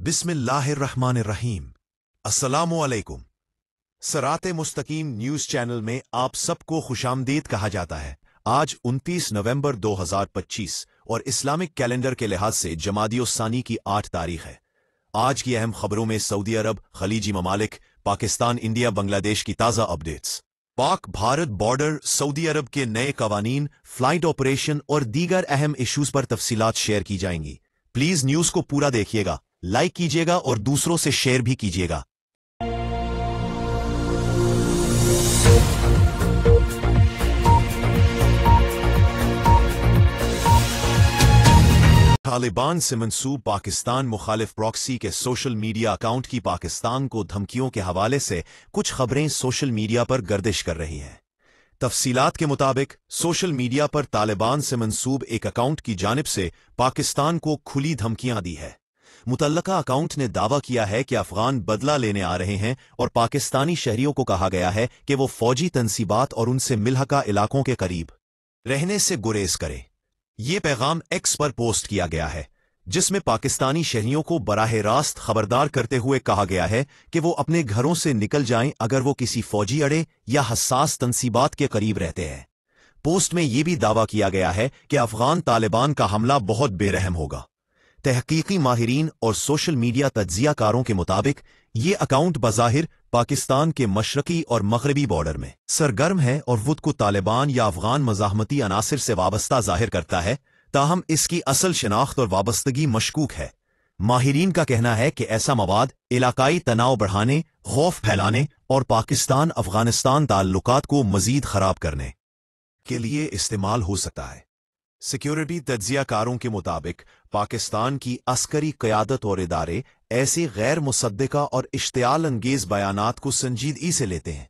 बिस्मिल्लाहिर्रहमानिर्रहीम। अस्सलामुअलैकुम। सराते मुस्तकीम news channel में आप सबको खुशामदीद कहा जाता है। आज 29 नवंबर 2025 और इस्लामिक कैलेंडर के लिहाज से जमादियुस्सानी की 8 तारीख है। आज की अहम खबरों में सऊदी अरब, खलीजी ममालिक, पाकिस्तान, इंडिया, बांग्लादेश की ताज़ा updates, Pak Bharat border, Saudi अरब के नए कवानीन, फ्लाइट ऑपरेशन और दीगर अहम इश्यूज पर तफसीलात शेयर की जाएंगी। प्लीज न्यूज को पूरा देखिएगा, लाइक कीजिएगा और दूसरों से शेयर भी कीजिएगा। तालिबान से मंसूब पाकिस्तान मुखालिफ प्रॉक्सी के सोशल मीडिया अकाउंट की पाकिस्तान को धमकियों के हवाले से कुछ खबरें सोशल मीडिया पर गर्दिश कर रही हैं। तफसीलात के मुताबिक सोशल मीडिया पर तालिबान से मंसूब एक अकाउंट की जानिब से पाकिस्तान को खुली धमकियां दी है। मुतल्लका अकाउंट ने दावा किया है कि अफगान बदला लेने आ रहे हैं और पाकिस्तानी शहरियों को कहा गया है कि वो फौजी तंसीबात और उनसे मिलहका इलाकों के करीब रहने से गुरेज करें। ये पैगाम एक्स पर पोस्ट किया गया है, जिसमें पाकिस्तानी शहरियों को बराह रास्त खबरदार करते हुए कहा गया है कि वो अपने घरों से निकल जाएं अगर वो किसी फौजी अड़े या हसास तंसीबात के करीब रहते हैं। पोस्ट में यह भी दावा किया गया है कि अफगान तालिबान का हमला बहुत बेरहम होगा। तहकीकी माहिरीन और सोशल मीडिया तज्जियाकारों के मुताबिक ये अकाउंट बज़ाहिर पाकिस्तान के मशरकी और मगरबी बॉर्डर में सरगर्म है और खुद को तालिबान या अफगान मज़ाहमती अनासिर से वाबस्ता जाहिर करता है, ताहम इसकी असल शिनाख्त और वाबस्तगी मशकूक है। माहिरीन का कहना है कि ऐसा मवाद इलाकाई तनाव बढ़ाने, खौफ फैलाने और पाकिस्तान अफगानिस्तान ताल्लुकात को मजीद खराब करने के लिए इस्तेमाल हो सकता है। सिक्योरिटी तज्जियाकारों के मुताबिक पाकिस्तान की अस्करी क़यादत और इदारे ऐसे गैर मुसद्दिका और इश्तियाल अंगेज बयानात को संजीदगी से लेते हैं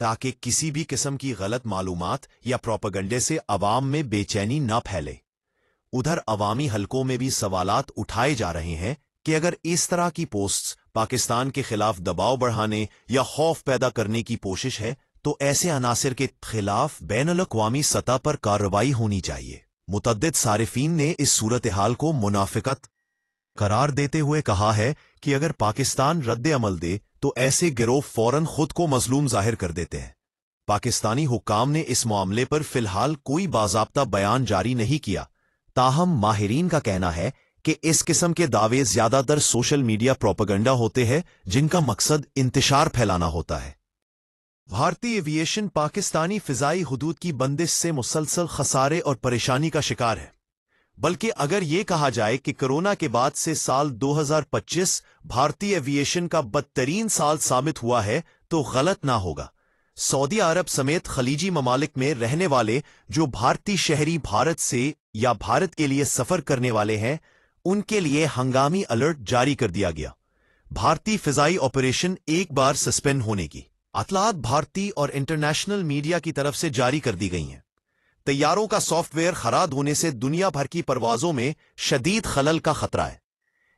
ताकि किसी भी किस्म की गलत मालूमात या प्रोपेगेंडे से अवाम में बेचैनी न फैले। उधर अवामी हलकों में भी सवालात उठाए जा रहे हैं कि अगर इस तरह की पोस्ट्स पाकिस्तान के खिलाफ दबाव बढ़ाने या खौफ पैदा करने की कोशिश है तो ऐसे अनासिर के खिलाफ बैनुल-अक़वामी सतह पर कार्रवाई होनी चाहिए। मुतअद्दिद सारिफीन ने इस सूरत हाल को मुनाफिकत करार देते हुए कहा है कि अगर पाकिस्तान रद्द अमल दे तो ऐसे गिरोह फौरन खुद को मजलूम जाहिर कर देते हैं। पाकिस्तानी हुक्काम ने इस मामले पर फिलहाल कोई बाज़ाब्ता बयान जारी नहीं किया, ताहम माहिरीन का कहना है कि इस किस्म के दावे ज्यादातर सोशल मीडिया प्रोपेगेंडा होते हैं जिनका मकसद इंतशार फैलाना होता है। भारतीय एविएशन पाकिस्तानी फिजाई हुदूद की बंदिश से मुसलसल खसारे और परेशानी का शिकार है। बल्कि अगर ये कहा जाए कि कोरोना के बाद से साल 2025 भारतीय एविएशन का बदतरीन साल साबित हुआ है तो गलत ना होगा। सऊदी अरब समेत खलीजी ममालिक में रहने वाले जो भारतीय शहरी भारत से या भारत के लिए सफर करने वाले हैं, उनके लिए हंगामी अलर्ट जारी कर दिया गया। भारतीय फिजाई ऑपरेशन एक बार सस्पेंड होने की अतलात भारतीय और इंटरनेशनल मीडिया की तरफ से जारी कर दी गई हैं। तैयारों का सॉफ्टवेयर खराब होने से दुनिया भर की परवाजों में शदीद खलल का खतरा है,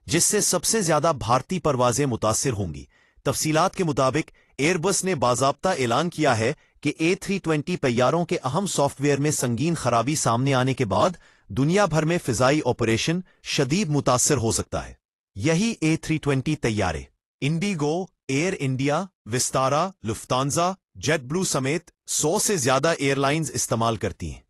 जिससे सबसे ज्यादा भारतीय परवाजें मुतासिर होंगी। तफसीलात के मुताबिक एयरबस ने बाज़ाब्ता ऐलान किया है कि A320 तैयारों के अहम सॉफ्टवेयर में संगीन खराबी सामने आने के बाद दुनिया भर में फिजाई ऑपरेशन शदीद मुतासिर हो सकता है। यही A320 तैयारे IndiGo, Air India, Vistara, Lufthansa, JetBlue समेत 100 से ज्यादा एयरलाइंस इस्तेमाल करती हैं।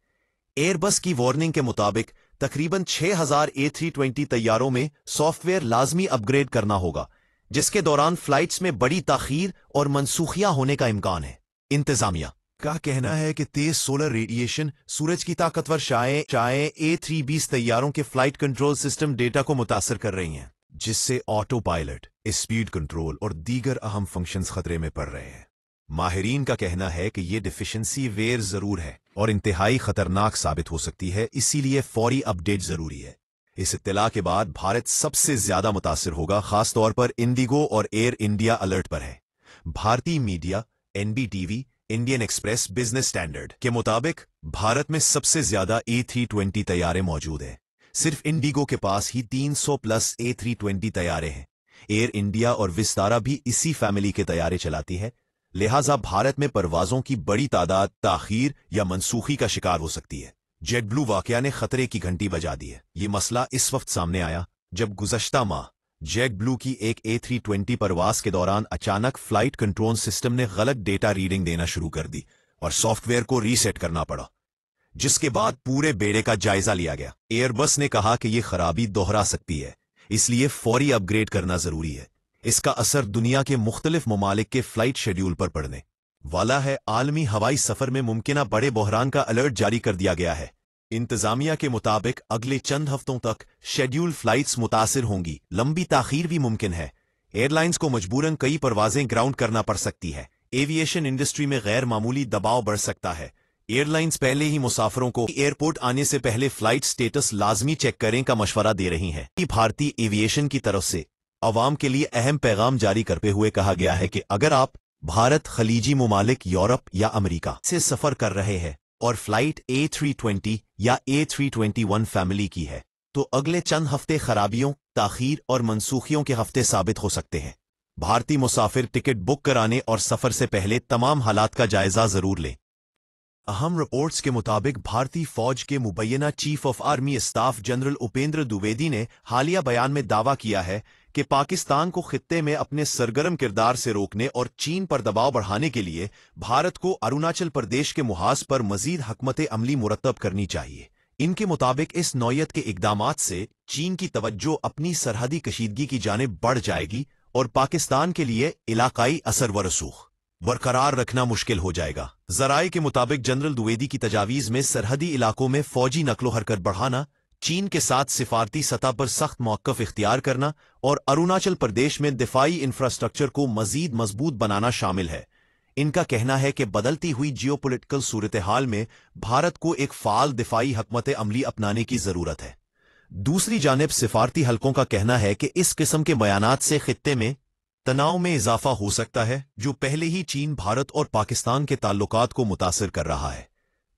एयरबस की वार्निंग के मुताबिक तकरीबन 6000 A320 तैयारों में सॉफ्टवेयर लाजमी अपग्रेड करना होगा, जिसके दौरान फ्लाइट्स में बड़ी ताखीर और मनसूखियां होने का इम्कान है। इंतजामिया का कहना है कि तेज सोलर रेडिएशन, सूरज की ताकतवर शाएं A320 तैयारों के फ्लाइट कंट्रोल सिस्टम डेटा को मुतासर कर रही हैं, जिससे ऑटो पायलट, स्पीड कंट्रोल और दीगर अहम फंक्शंस खतरे में पड़ रहे हैं। माहिरीन का कहना है कि यह डिफिशिएंसी वेयर जरूर है और इंतहाई खतरनाक साबित हो सकती है, इसीलिए फौरी अपडेट जरूरी है। इस इत्तला के बाद भारत सबसे ज्यादा मुतासिर होगा, खासतौर पर इंडिगो और एयर इंडिया अलर्ट पर है। भारतीय media NBTV, Indian express, business standard के मुताबिक भारत में सबसे ज्यादा A320 तैयारे मौजूद हैं। सिर्फ इंडिगो के पास ही 300 प्लस A320 तैयारे हैं। एयर इंडिया और विस्तारा भी इसी फैमिली के तैयारे चलाती है, लिहाजा भारत में परवाजों की बड़ी तादाद ताखीर या मनसूखी का शिकार हो सकती है। जेट ब्लू वाकया ने खतरे की घंटी बजा दी है। ये मसला इस वक्त सामने आया जब गुज़श्ता माह जेट ब्लू की एक A320 परवास के दौरान अचानक फ्लाइट कंट्रोल सिस्टम ने गलत डेटा रीडिंग देना शुरू कर दी और सॉफ्टवेयर को रीसेट करना पड़ा, जिसके बाद पूरे बेड़े का जायजा लिया गया। एयरबस ने कहा कि यह खराबी दोहरा सकती है, इसलिए फौरी अपग्रेड करना जरूरी है। इसका असर दुनिया के मुख्तलिफ ममालिक के फ्लाइट शेड्यूल पर पड़ने वाला है। आलमी हवाई सफर में मुमकिना बड़े बहरान का अलर्ट जारी कर दिया गया है। इंतजामिया के मुताबिक अगले चंद हफ्तों तक शेड्यूल फ्लाइट्स मुतासिर होंगी। लंबी ताखीर भी मुमकिन है। एयरलाइंस को मजबूरन कई परवाजें ग्राउंड करना पड़ सकती है। एविएशन इंडस्ट्री में गैर मामूली दबाव बढ़ सकता है। एयरलाइंस पहले ही मुसाफिरों को एयरपोर्ट आने से पहले फ्लाइट स्टेटस लाजमी चेक करें का मशवरा दे रही हैं। भारतीय एविएशन की तरफ से अवाम के लिए अहम पैगाम जारी करते हुए कहा गया है कि अगर आप भारत, खलीजी ममालिक, यूरोप या अमेरिका से सफर कर रहे हैं और फ्लाइट A320 या A321 फैमिली की है, तो अगले चंद हफ्ते खराबियों, ताखीर और मनसूखियों के हफ्ते साबित हो सकते हैं। भारतीय मुसाफिर टिकट बुक कराने और सफर से पहले तमाम हालात का जायजा जरूर लें। अहम रिपोर्ट्स के मुताबिक भारतीय फौज के मुबैना chief of army staff general Upendra Dwivedi ने हालिया बयान में दावा किया है कि पाकिस्तान को खित्ते में अपने सरगर्म किरदार से रोकने और चीन पर दबाव बढ़ाने के लिए भारत को अरुणाचल प्रदेश के मुहाज पर मजीद हकमत अमली मुरतब करनी चाहिए। इनके मुताबिक इस नौयत के इकदामात से चीन की तवज्जो अपनी सरहदी कशीदगी की जानिब बढ़ जाएगी और पाकिस्तान के लिए इलाकाई असर व रसूख बरकरार रखना मुश्किल हो जाएगा। जराये के मुताबिक जनरल द्विवेदी की तजावीज में सरहदी इलाकों में फौजी नकलो हरकत बढ़ाना, चीन के साथ सिफारती सतह पर सख्त मौक़िफ़ इख्तियार करना और अरुणाचल प्रदेश में दिफाई इंफ्रास्ट्रक्चर को मजीद मजबूत बनाना शामिल है। इनका कहना है कि बदलती हुई जियोपॉलिटिकल सूरत हाल में भारत को एक फाल दिफाई हकमत अमली अपनाने की जरूरत है। दूसरी जानिब सिफारती हलकों का कहना है कि इस किस्म के बयानात से खित्ते में तनाव में इजाफा हो सकता है, जो पहले ही चीन, भारत और पाकिस्तान के ताल्लुकात को मुतासिर कर रहा है।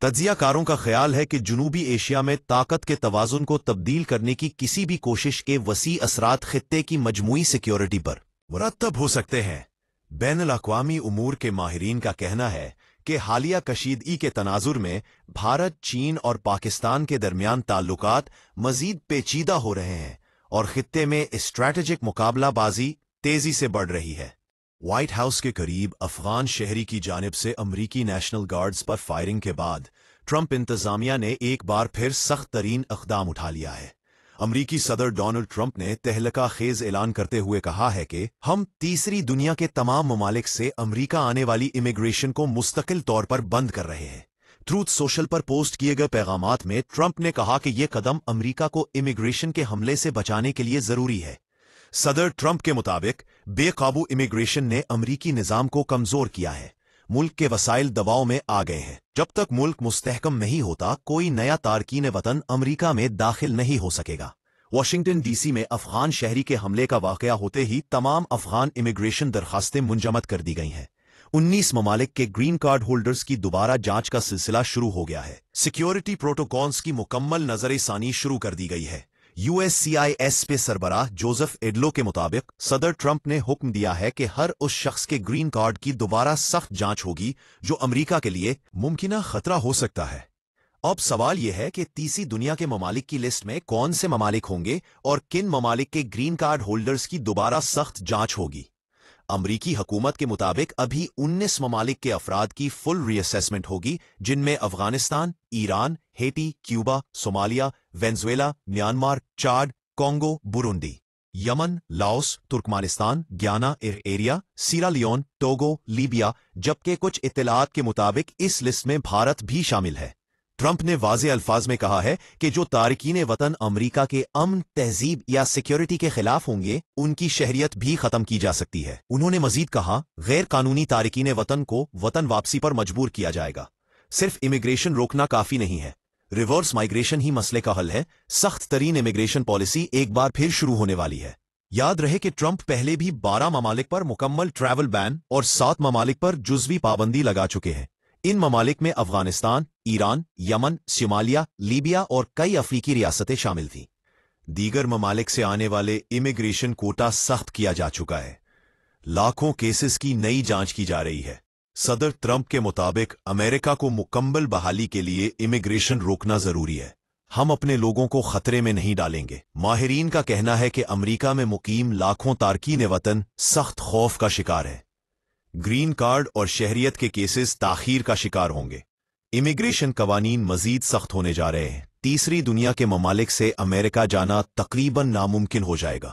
तज्जियाकारों का ख्याल है कि जनूबी एशिया में ताकत के तवाज़ुन को तब्दील करने की किसी भी कोशिश के वसी असरात खित्ते की मजमूई सिक्योरिटी पर मुरतब हो सकते हैं। बैनुल-अक़वामी उमूर के माहिरीन का कहना है कि हालिया कशीदगी के तनाजुर में भारत, चीन और पाकिस्तान के दरमियान ताल्लुकात मजीद पेचीदा हो रहे हैं और खित्ते में स्ट्रैटेजिक मुकाबलाबाजी तेजी से बढ़ रही है। व्हाइट हाउस के करीब अफगान शहरी की जानिब से अमरीकी नेशनल गार्ड्स पर फायरिंग के बाद ट्रंप इंतजामिया ने एक बार फिर सख्त तरीन इक़दाम उठा लिया है। अमरीकी सदर डोनाल्ड ट्रंप ने तहलका खेज ऐलान करते हुए कहा है कि हम तीसरी दुनिया के तमाम ममालिक से अमरीका आने वाली इमिग्रेशन को मुस्तकिल तौर पर बंद कर रहे हैं। ट्रूथ सोशल पर पोस्ट किए गए पैगामात में ट्रंप ने कहा कि यह कदम अमरीका को इमिग्रेशन के हमले से बचाने के लिए जरूरी है। सदर ट्रंप के मुताबिक बेकाबू इमिग्रेशन ने अमरीकी निजाम को कमजोर किया है। मुल्क के वसाइल दबाव में आ गए हैं। जब तक मुल्क मुस्तहकम नहीं होता, कोई नया तारकीन वतन अमरीका में दाखिल नहीं हो सकेगा। वाशिंगटन DC में अफगान शहरी के हमले का वाकया होते ही तमाम अफगान इमिग्रेशन दरखास्तें मुंजमद कर दी गई हैं। 19 ममालिक के ग्रीन कार्ड होल्डर्स की दोबारा जांच का सिलसिला शुरू हो गया है। सिक्योरिटी प्रोटोकॉल्स की मुकम्मल नजरसानी शुरू कर दी गई है। USCIS पे सरबराह जोसेफ एडलो के मुताबिक सदर ट्रंप ने हुक्म दिया है कि हर उस शख्स के ग्रीन कार्ड की दोबारा सख्त जांच होगी जो अमेरिका के लिए मुमकिना खतरा हो सकता है। अब सवाल यह है कि तीसरी दुनिया के ममालिक की लिस्ट में कौन से ममालिक होंगे और किन ममालिक के ग्रीन कार्ड होल्डर्स की दोबारा सख्त जांच होगी। अमरीकी हुकूमत के मुताबिक अभी 19 ममालिक के अफराद की फुल रीअसेसमेंट होगी, जिनमें Afghanistan, Iran, Haiti, Cuba, Somalia, Venezuela, Myanmar, Chad, Congo, Burundi, Yemen, Laos, Turkmenistan, Guinea एरिया, सीरा लियोन, टोगो, लीबिया, जबकि कुछ इत्तलात के मुताबिक इस लिस्ट में भारत भी शामिल है। ट्रंप ने वाज़े अल्फाज में कहा है कि जो तारकीन वतन अमरीका के अमन, तहजीब या सिक्योरिटी के खिलाफ होंगे, उनकी शहरियत भी खत्म की जा सकती है। उन्होंने मजीद कहा, गैर कानूनी तारकीन वतन को वतन वापसी पर मजबूर किया जाएगा। सिर्फ इमिग्रेशन रोकना काफी नहीं है, रिवर्स माइग्रेशन ही मसले का हल है। सख्त तरीन इमिग्रेशन पॉलिसी एक बार फिर शुरू होने वाली है। याद रहे कि ट्रंप पहले भी 12 ममालिक पर मुकम्मल ट्रैवल बैन और 7 ममालिक पर जुज़वी पाबंदी लगा चुके हैं। इन ममालिक में Afghanistan, Iran, Yemen, Somalia, Libya और कई अफ्रीकी रियासतें शामिल थीं। दीगर ममालिक से आने वाले इमिग्रेशन कोटा सख्त किया जा चुका है। लाखों केसेस की नई जांच की जा रही है। सदर ट्रंप के मुताबिक अमेरिका को मुकम्मल बहाली के लिए इमिग्रेशन रोकना जरूरी है। ہم اپنے لوگوں کو خطرے میں نہیں ڈالیں گے۔ ماہرین کا کہنا ہے کہ امریکہ میں مقیم لاکھوں تارکین وطن سخت خوف کا شکار ہیں۔ گرین کارڈ اور شہریت کے کیسز تاخیر کا شکار ہوں گے۔ امیگریشن قوانین مزید سخت ہونے جا رہے ہیں۔ تیسری دنیا کے ممالک سے امریکہ جانا تقریباً ناممکن ہو جائے گا۔